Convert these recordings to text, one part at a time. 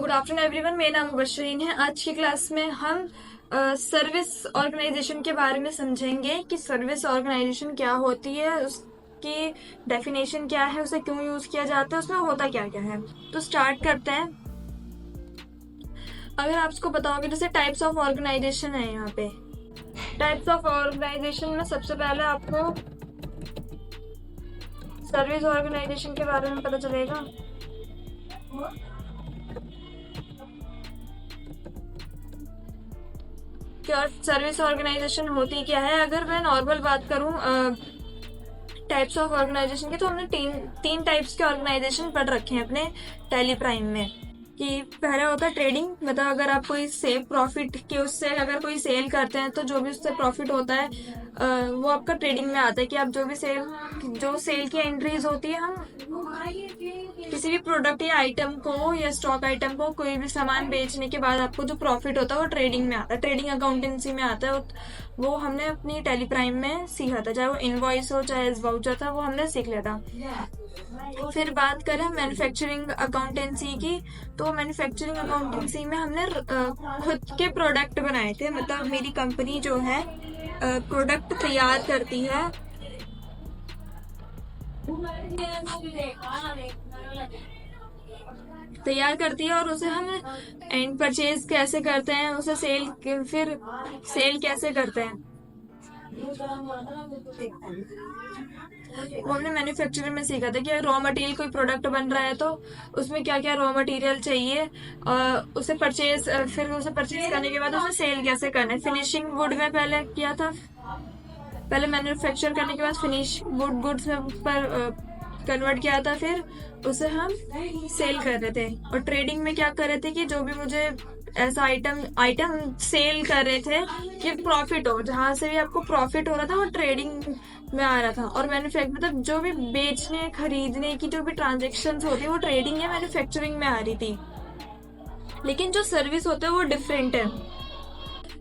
Good afternoon everyone, मेरा नाम मुबशरीन है। आज की क्लास में हम सर्विस ऑर्गेनाइजेशन के बारे में समझेंगे कि सर्विस ऑर्गेनाइजेशन क्या होती है, उसकी डेफिनेशन क्या है, उसे क्यों यूज किया जाता है, उसमें होता क्या क्या है। तो स्टार्ट करते हैं। अगर आप इसको बताओगे, जैसे टाइप्स ऑफ ऑर्गेनाइजेशन है यहाँ पे। टाइप्स ऑफ ऑर्गेनाइजेशन में सबसे पहले आपको सर्विस ऑर्गेनाइजेशन के बारे में पता चलेगा। क्या सर्विस ऑर्गेनाइजेशन होती क्या है। अगर मैं नॉर्मल बात करूं टाइप्स ऑफ ऑर्गेनाइजेशन की, तो हमने तीन टाइप्स के ऑर्गेनाइजेशन पढ़ रखे हैं अपने टैली प्राइम में। कि पहला होता है ट्रेडिंग, मतलब अगर आप कोई सेल प्रॉफिट के उससे अगर कोई सेल करते हैं तो जो भी उससे प्रॉफिट होता है वो आपका ट्रेडिंग में आता है। कि आप जो सेल की एंट्रीज होती है, हम किसी भी प्रोडक्ट या आइटम को या स्टॉक आइटम को कोई भी सामान बेचने के बाद आपको जो प्रॉफिट होता है वो ट्रेडिंग में आता है, ट्रेडिंग अकाउंटेंसी में आता है। वो हमने अपनी टेली प्राइम में सीखा था, चाहे वो इनवॉइस हो चाहे वाउचर था, वो हमने सीख लिया था। फिर बात करें मैन्युफैक्चरिंग अकाउंटेंसी की, तो मैन्युफैक्चरिंग अकाउंटेंसी में हमने खुद के प्रोडक्ट बनाए थे। मतलब मेरी कंपनी जो है प्रोडक्ट तैयार करती है, और उसे हम एंड परचेज कैसे करते हैं, उसे फिर सेल कैसे करते हैं, वो हमने मैन्युफैक्चरिंग में सीखा था। कि रॉ मटेरियल कोई प्रोडक्ट बन रहा है तो उसमें क्या क्या रॉ मटेरियल चाहिए, उसे परचेज करने के बाद उसे सेल कैसे करना है। फिनिशिंग गुड में पहले किया था, पहले मैन्युफैक्चर करने के बाद फिनिश गुड्स में पर कन्वर्ट किया था, फिर उसे हम सेल कर रहे थे। और ट्रेडिंग में क्या कर रहे थे कि जो भी मुझे ऐसा आइटम सेल कर रहे थे कि प्रॉफिट हो, जहां से भी आपको प्रॉफिट हो रहा था वो ट्रेडिंग में आ रहा था। और मैन्युफैक्चर मतलब जो भी बेचने खरीदने की जो भी ट्रांजेक्शन होती है वो ट्रेडिंग या मैन्युफैक्चरिंग में आ रही थी। लेकिन जो सर्विस होता है वो डिफरेंट है।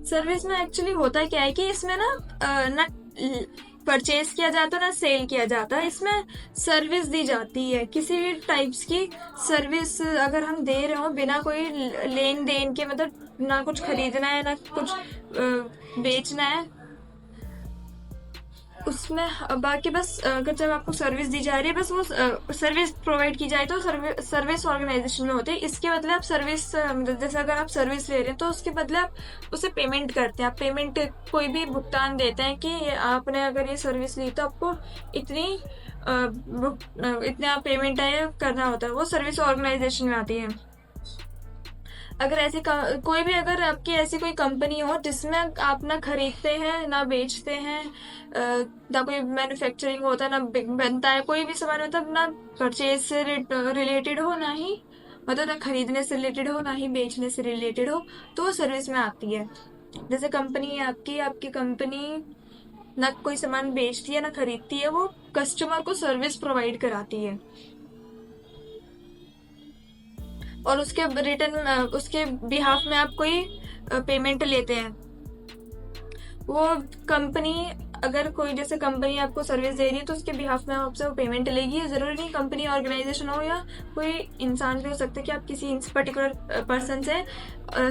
सर्विस में एक्चुअली होता क्या है कि इसमें ना परचेज किया जाता ना सेल किया जाता, इसमें सर्विस दी जाती है। किसी भी टाइप्स की सर्विस अगर हम दे रहे हो बिना कोई लेन देन के, मतलब ना कुछ खरीदना है ना कुछ बेचना है, उसमें बाकी बस अगर जब आपको सर्विस दी जा रही है, बस वो सर्विस प्रोवाइड की जाए तो सर्विस ऑर्गेनाइजेशन में होती है। इसके बदले आप सर्विस, जैसे अगर आप सर्विस ले रहे हैं तो उसके बदले आप उसे पेमेंट करते हैं। आप पेमेंट कोई भी भुगतान देते हैं कि आपने अगर ये सर्विस ली तो आपको इतना पेमेंट है करना होता है, वो सर्विस ऑर्गेनाइजेशन में आती है। अगर अगर आपकी ऐसी कोई कंपनी हो जिसमें आप ना खरीदते हैं ना बेचते हैं, ना कोई मैन्युफैक्चरिंग होता है ना बनता है कोई भी सामान, मतलब ना परचेज से रिलेटेड हो, ना ही मतलब ना खरीदने से रिलेटेड हो ना ही बेचने से रिलेटेड हो, तो वो सर्विस में आती है। जैसे कंपनी है आपकी कंपनी ना कोई सामान बेचती है ना खरीदती है, वो कस्टमर को सर्विस प्रोवाइड कराती है और उसके रिटर्न उसके बिहाफ में आप कोई पेमेंट लेते हैं। वो कंपनी अगर कोई जैसे कंपनी आपको सर्विस दे रही है तो उसके बिहाफ में आपसे वो पेमेंट लेगी। जरूरी नहीं कंपनी ऑर्गेनाइजेशन हो या कोई इंसान भी हो सकता है कि आप किसी पर्टिकुलर पर्सन से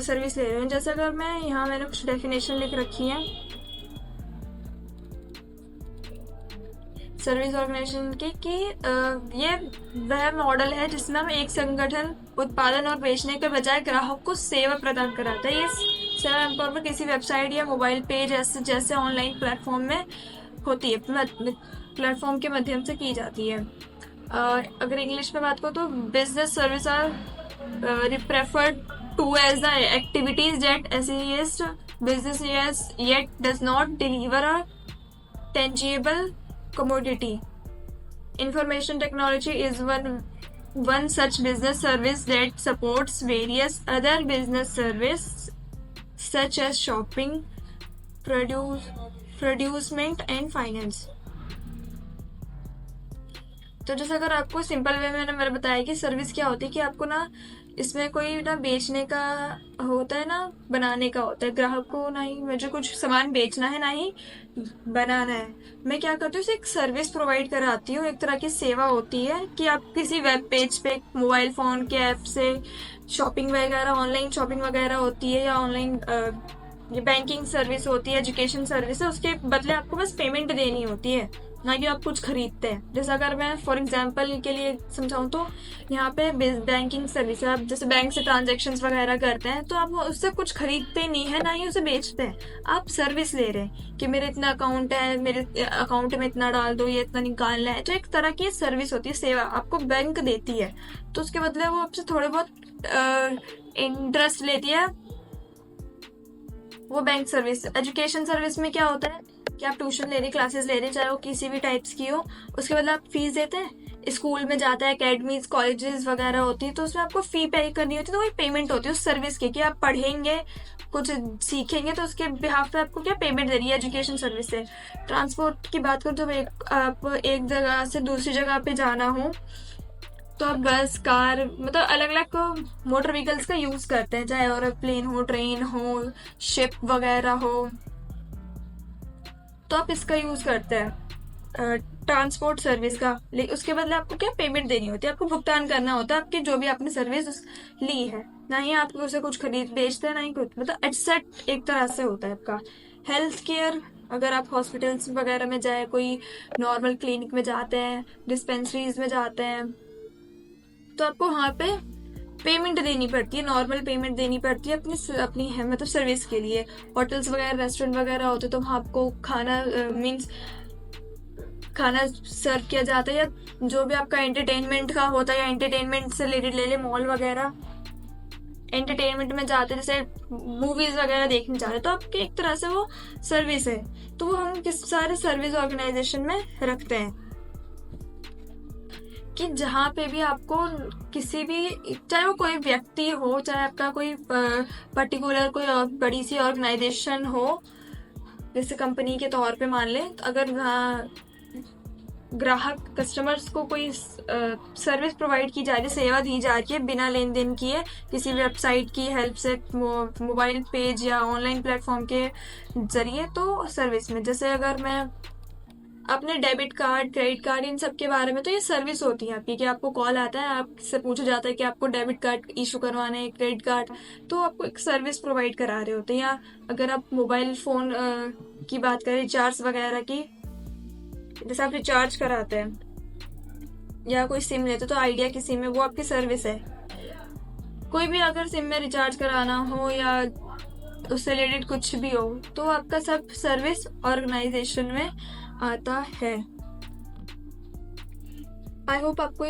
सर्विस ले रहे हो। जैसे अगर मैंने कुछ डेफिनेशन लिख रखी है सर्विस ऑर्गेनाइजेशन की कि ये वह मॉडल है जिसमें हम एक संगठन उत्पादन और बेचने के बजाय ग्राहक को सेवा प्रदान कराता है। ये सेवा आमतौर पर किसी वेबसाइट या मोबाइल पेज जैसे ऑनलाइन प्लेटफॉर्म में होती है, प्लेटफॉर्म के माध्यम से की जाती है। अगर इंग्लिश में बात करो तो business service are preferred to as the activities that assist business yet does not deliver a tangible commodity. Information technology is one such business service that supports various other business services such as shopping, producement and finance. तो जैसे अगर आपको simple way में मैंने बताया कि service क्या होती है, कि आपको ना इसमें कोई ना बेचने का होता है ना बनाने का होता है। ग्राहक को ना ही मुझे कुछ सामान बेचना है ना ही बनाना है। मैं क्या करती हूँ, उसे एक सर्विस प्रोवाइड कराती हूँ। एक तरह की सेवा होती है कि आप किसी वेब पेज पे मोबाइल फोन के ऐप से शॉपिंग वगैरह, ऑनलाइन शॉपिंग वगैरह होती है, या ऑनलाइन ये बैंकिंग सर्विस होती है, एजुकेशन सर्विस है, उसके बदले आपको बस पेमेंट देनी होती है, ना कि आप कुछ खरीदते हैं। जैसे अगर मैं फॉर एग्जांपल के लिए समझाऊं तो यहाँ पे बैंकिंग सर्विस है, आप जैसे बैंक से ट्रांजेक्शन वगैरह करते हैं तो आप उससे कुछ खरीदते नहीं है, ना ही उसे बेचते हैं। आप सर्विस ले रहे हैं कि मेरे इतना अकाउंट है, मेरे अकाउंट में इतना डाल दो, ये इतना निकालना है। तो एक तरह की सर्विस होती है, सेवा आपको बैंक देती है। तो उसके बदले वो आपसे थोड़े बहुत इंटरेस्ट लेती है, वो बैंक सर्विस। एजुकेशन सर्विस में क्या होता है कि आप ट्यूशन ले रहे, क्लासेस ले रहे, चाहे वो किसी भी टाइप्स की हो, उसके बदले आप फीस देते हैं। स्कूल में जाता है, अकेडमीज कॉलेजेस वगैरह होती है, तो उसमें आपको फी पे करनी होती है, तो वही पेमेंट होती है उस सर्विस की, कि आप पढ़ेंगे, कुछ सीखेंगे, तो उसके बिहाफ पे आपको क्या पेमेंट दे रही है एजुकेशन सर्विस से। ट्रांसपोर्ट की बात करूँ तो आप एक जगह से दूसरी जगह पे जाना हो तो आप बस, कार, मतलब अलग अलग मोटर व्हीकल्स का यूज करते हैं, चाहे एरोप्लेन हो, ट्रेन हो, शिप वगैरह हो, तो आप इसका यूज करते हैं ट्रांसपोर्ट सर्विस का। लेकिन उसके बदले आपको क्या पेमेंट देनी होती है, आपको भुगतान करना होता है आपकी जो भी आपने सर्विस ली है। ना ही आप उसे कुछ खरीद बेचते हैं, ना ही कुछ, मतलब एटसेट एक तरह से होता है आपका। हेल्थ केयर, अगर आप हॉस्पिटल्स वगैरह में जाए, कोई नॉर्मल क्लिनिक में जाते हैं, डिस्पेंसरीज में जाते हैं, तो आपको वहां पे पेमेंट देनी पड़ती है, नॉर्मल पेमेंट देनी पड़ती है अपनी अपनी है, मतलब सर्विस के लिए। होटल्स वगैरह, रेस्टोरेंट वगैरह होते तो वहाँ आपको खाना मीन्स खाना सर्व किया जाता है, या जो भी आपका एंटरटेनमेंट का होता है, या एंटरटेनमेंट से रिलेटेड ले ले, मॉल वगैरह, एंटरटेनमेंट में जाते हैं, जैसे मूवीज वगैरह देखने जाते हैं, तो आपके एक तरह से वो सर्विस है। तो वो हम किस सारे सर्विस ऑर्गेनाइजेशन में रखते हैं कि जहाँ पे भी आपको किसी भी, चाहे वो कोई व्यक्ति हो, चाहे आपका कोई पर्टिकुलर कोई बड़ी सी ऑर्गेनाइजेशन हो, जैसे कंपनी के तौर पे मान लें, तो अगर ग्राहक कस्टमर्स को कोई सर्विस प्रोवाइड की जा रही है, सेवा दी जा रही है बिना लेन देन किए, किसी वेबसाइट की हेल्प से, मोबाइल पेज या ऑनलाइन प्लेटफॉर्म के जरिए, तो सर्विस में, जैसे अगर मैं अपने डेबिट कार्ड, क्रेडिट कार्ड, इन सब के बारे में, तो ये सर्विस होती है आपकी, कि आपको कॉल आता है, आपसे पूछा जाता है कि आपको डेबिट कार्ड इशू करवाना है, क्रेडिट कार्ड, तो आपको एक सर्विस प्रोवाइड करा रहे होते हैं। या अगर आप मोबाइल फोन की बात करें, रिचार्ज वगैरह की, जैसे आप रिचार्ज कराते हैं या कोई सिम लेते तो आइडिया की सिम है, वो आपकी सर्विस है। कोई भी अगर सिम में रिचार्ज कराना हो या उससे रिलेटेड कुछ भी हो, तो आपका सब सर्विस ऑर्गेनाइजेशन में आता है। आई होप आपको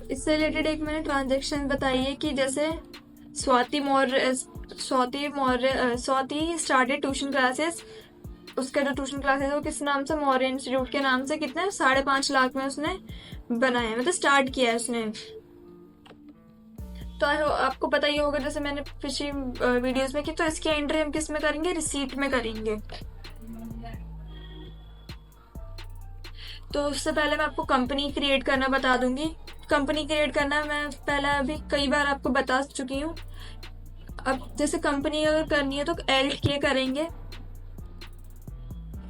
इससे रिलेटेड एक मैंने ट्रांजेक्शन बताई है कि जैसे स्वाति स्टार्टेड ट्यूशन क्लासेस। उसका जो ट्यूशन क्लासेस है वो किस नाम से, मौर्य इंस्टीट्यूट के नाम से, कितने 5.5 लाख में उसने बनाया है, मतलब स्टार्ट किया है उसने। तो आपको पता ही होगा, जैसे मैंने पिछली वीडियोस में की, तो इसकी एंट्री हम किस में करेंगे, रिसीट में करेंगे। तो उससे पहले मैं आपको कंपनी क्रिएट करना बता दूंगी। कंपनी क्रिएट करना मैं पहले अभी कई बार आपको बता चुकी हूँ। अब जैसे कंपनी अगर करनी है तो LTD करेंगे,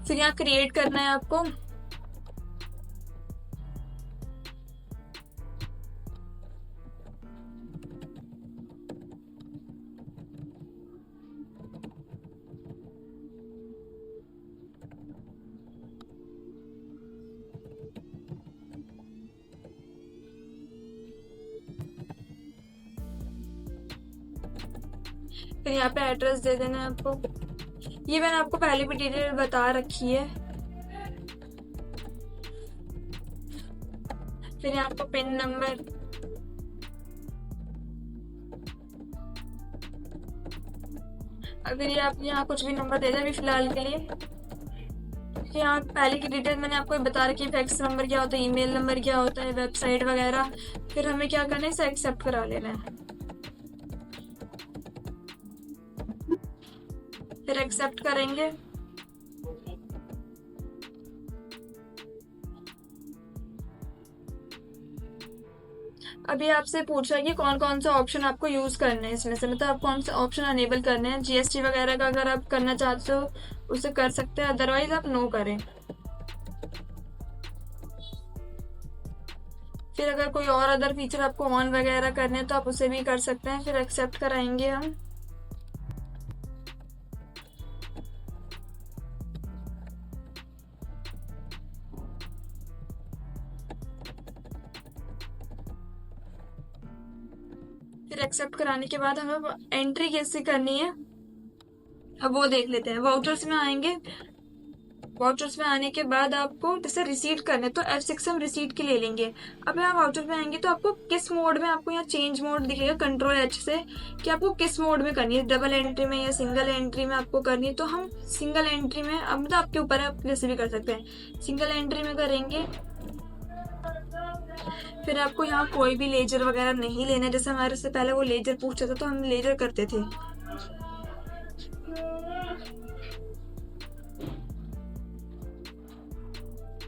फिर यहाँ क्रिएट करना है आपको। फिर यहाँ पे एड्रेस दे देना है आपको। ये मैंने आपको पहले भी डिटेल बता रखी है। फिर यहाँ आपको पिन नंबर, अगर ये आप यहाँ कुछ भी नंबर दे दें अभी फिलहाल के लिए। यहाँ पहले की डिटेल मैंने आपको बता रखी है, फैक्स नंबर क्या होता है, ईमेल नंबर क्या होता है, वेबसाइट वगैरह। फिर हमें क्या करना है, इसे एक्सेप्ट करा लेना है। फिर एक्सेप्ट करेंगे। अभी आपसे पूछ रहा है कि कौन कौन सा ऑप्शन आपको यूज करने हैं इसमें से, मतलब आप कौन सा ऑप्शन अनेबल करने हैं। जीएसटी वगैरह का अगर आप करना चाहते हो उसे कर सकते हैं, अदरवाइज आप नो करें। फिर अगर कोई और अदर फीचर आपको ऑन वगैरह करने हैं तो आप उसे भी कर सकते हैं। फिर एक्सेप्ट कराएंगे हम। फिर एक्सेप्ट कराने के बाद हमें एंट्री कैसे करनी है अब वो देख लेते हैं। वाउचर्स में आएंगे। वाउचर्स में आने के बाद आपको जैसे रिसीट करने तो F6 हम रिसीट के ले लेंगे। अब यहाँ वाउचर में आएंगे तो आपको किस मोड में, आपको यहाँ चेंज मोड दिखेगा Ctrl+H से कि आपको किस मोड में करनी है, डबल एंट्री में या सिंगल एंट्री में आपको करनी है। तो हम सिंगल एंट्री में, अब मतलब आपके ऊपर है, आप जैसे भी कर सकते हैं। सिंगल एंट्री में करेंगे। फिर आपको यहाँ कोई भी लेजर वगैरह नहीं लेना, जैसे हमारे से पहले वो लेजर पूछता था तो हम लेजर करते थे।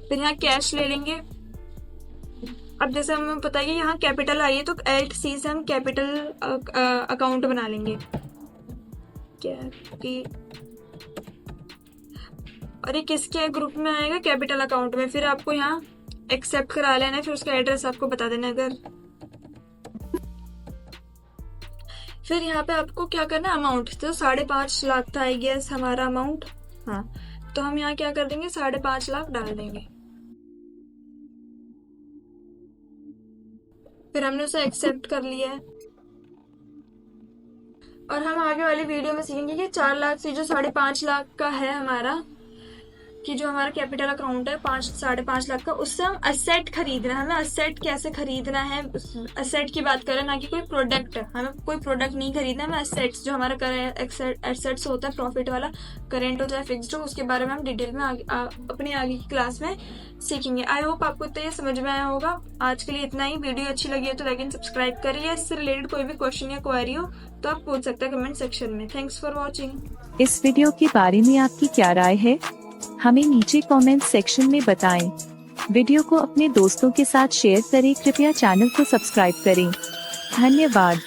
फिर यहाँ कैश ले लेंगे। अब जैसे हमें पता है कि यहाँ कैपिटल आई है तो Alt C से हम कैपिटल अकाउंट बना लेंगे। और ये किसके ग्रुप में आएगा, कैपिटल अकाउंट में। फिर आपको यहाँ एक्सेप्ट करा लेना है, फिर उसका एड्रेस आपको बता देना अगर। फिर यहाँ पे आपको क्या करना है, अमाउंट तो 5.5 लाख था आई गेस हमारा अमाउंट। हाँ, तो हम यहाँ क्या कर देंगे, 5.5 लाख डाल देंगे। फिर हमने उसे एक्सेप्ट कर लिया है। और हम आगे वाली वीडियो में सीखेंगे कि 4 लाख से जो 5.5 लाख का है हमारा, कि जो हमारा कैपिटल अकाउंट है 5.5 लाख का, उससे हम असेट खरीदना है। हमें असेट कैसे खरीदना है, असेट की बात करें, ना कि कोई प्रोडक्ट। हमें कोई प्रोडक्ट नहीं खरीदना है, हमें असेट्स, जो हमारा एसेट्स होता है प्रॉफिट वाला, करेंट हो चाहे फिक्स्ड हो, उसके बारे में हम डिटेल में अपनी आगे की क्लास में सीखेंगे। आई होप आपको तो ये समझ में आया होगा। आज के लिए इतना ही। वीडियो अच्छी लगी है तो लाइक एंड सब्सक्राइब करिए। इससे रिलेटेड कोई भी क्वेश्चन या क्वेरी हो तो आप पूछ सकते हैं कमेंट सेक्शन में। Thanks for watching. इस वीडियो के बारे में आपकी क्या राय है, हमें नीचे कमेंट सेक्शन में बताएं। वीडियो को अपने दोस्तों के साथ शेयर करें। कृपया चैनल को सब्सक्राइब करें। धन्यवाद।